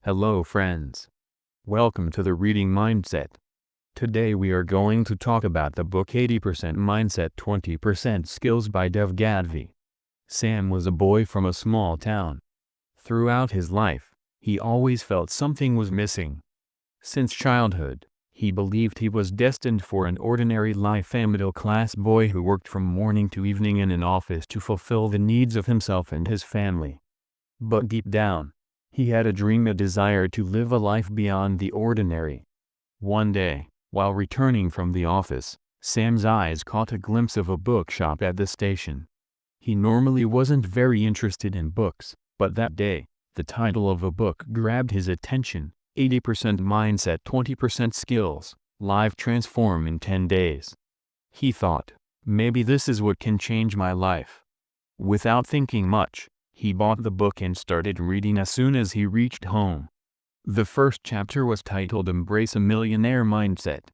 Hello friends. Welcome to the Reading Mindset. Today we are going to talk about the book 80% Mindset 20% Skills by Dev Gadhvi. Sam was a boy from a small town. Throughout his life, he always felt something was missing. Since childhood, he believed he was destined for an ordinary life, a middle-class boy who worked from morning to evening in an office to fulfill the needs of himself and his family. But deep down, he had a dream, a desire to live a life beyond the ordinary. One day, while returning from the office, Sam's eyes caught a glimpse of a bookshop at the station. He normally wasn't very interested in books, but that day, the title of a book grabbed his attention: 80% Mindset 20% Skills, Life Transform in 10 Days. He thought, maybe this is what can change my life. Without thinking much, he bought the book and started reading as soon as he reached home. The first chapter was titled Embrace a Millionaire Mindset.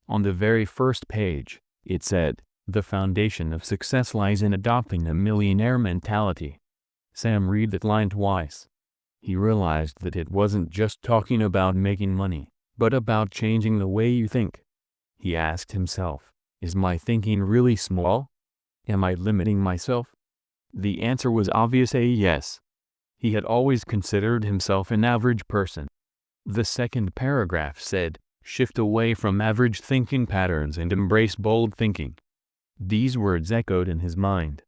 On the very first page, it said, "The foundation of success lies in adopting a millionaire mentality." Sam read that line twice. He realized that it wasn't just talking about making money, but about changing the way you think. He asked himself, is my thinking really small? Am I limiting myself? The answer was obvious: yes. He had always considered himself an average person. The second paragraph said, shift away from average thinking patterns and embrace bold thinking. These words echoed in his mind.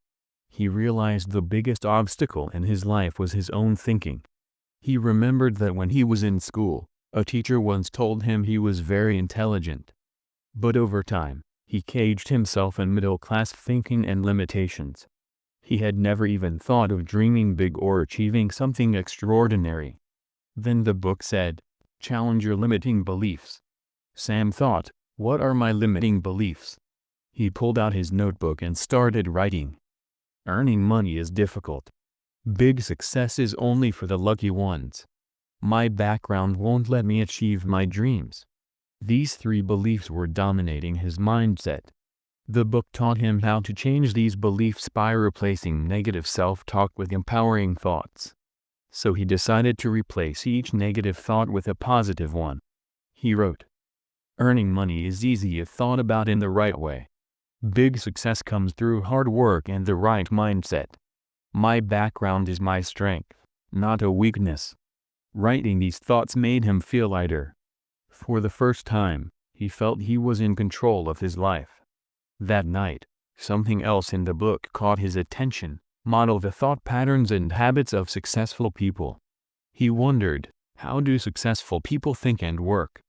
He realized the biggest obstacle in his life was his own thinking. He remembered that when he was in school, a teacher once told him he was very intelligent. But over time, he caged himself in middle-class thinking and limitations. He had never even thought of dreaming big or achieving something extraordinary. Then the book said, challenge your limiting beliefs. Sam thought, what are my limiting beliefs? He pulled out his notebook and started writing. Earning money is difficult. Big success is only for the lucky ones. My background won't let me achieve my dreams. These three beliefs were dominating his mindset. The book taught him how to change these beliefs by replacing negative self-talk with empowering thoughts. So he decided to replace each negative thought with a positive one. He wrote, earning money is easy if thought about in the right way. Big success comes through hard work and the right mindset. My background is my strength, not a weakness. Writing these thoughts made him feel lighter. For the first time, he felt he was in control of his life. That night, something else in the book caught his attention: model the thought patterns and habits of successful people. He wondered, how do successful people think and work?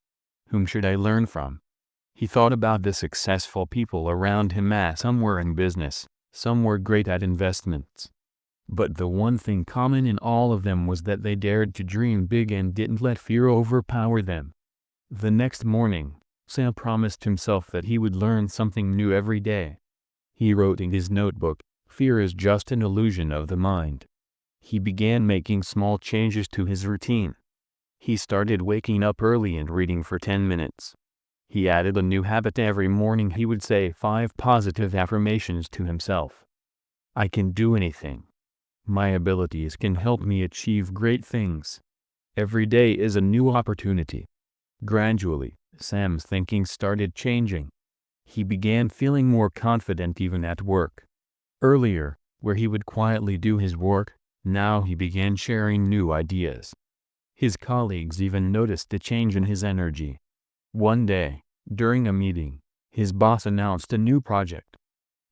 Whom should I learn from? He thought about the successful people around him. Some were in business, some were great at investments. But the one thing common in all of them was that they dared to dream big and didn't let fear overpower them. The next morning, Sam promised himself that he would learn something new every day. He wrote in his notebook, fear is just an illusion of the mind. He began making small changes to his routine. He started waking up early and reading for 10 minutes. He added a new habit: every morning he would say 5 positive affirmations to himself. I can do anything. My abilities can help me achieve great things. Every day is a new opportunity. Gradually, Sam's thinking started changing. He began feeling more confident even at work. Earlier, where he would quietly do his work, now he began sharing new ideas. His colleagues even noticed a change in his energy. One day, during a meeting, his boss announced a new project.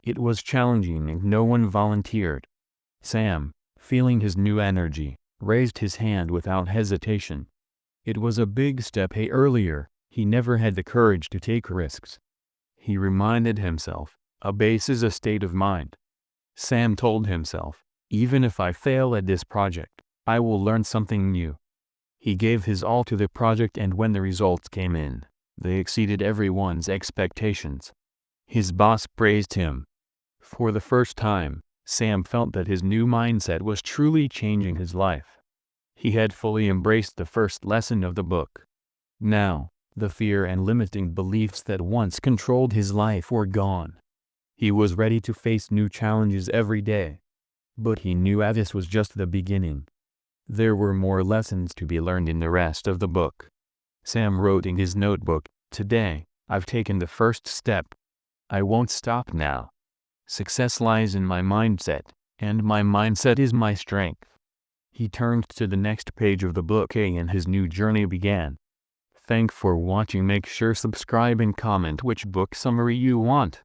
It was challenging and no one volunteered. Sam, feeling his new energy, raised his hand without hesitation. It was a big step. Earlier, he never had the courage to take risks. He reminded himself, a base is a state of mind. Sam told himself, even if I fail at this project, I will learn something new. He gave his all to the project, and when the results came in, they exceeded everyone's expectations. His boss praised him. For the first time, Sam felt that his new mindset was truly changing his life. He had fully embraced the first lesson of the book. Now, the fear and limiting beliefs that once controlled his life were gone. He was ready to face new challenges every day. But he knew this was just the beginning. There were more lessons to be learned in the rest of the book. Sam wrote in his notebook, "Today, I've taken the first step. I won't stop now. Success lies in my mindset, and my mindset is my strength." He turned to the next page of the book and his new journey began. Thanks for watching. Make sure subscribe and comment which book summary you want.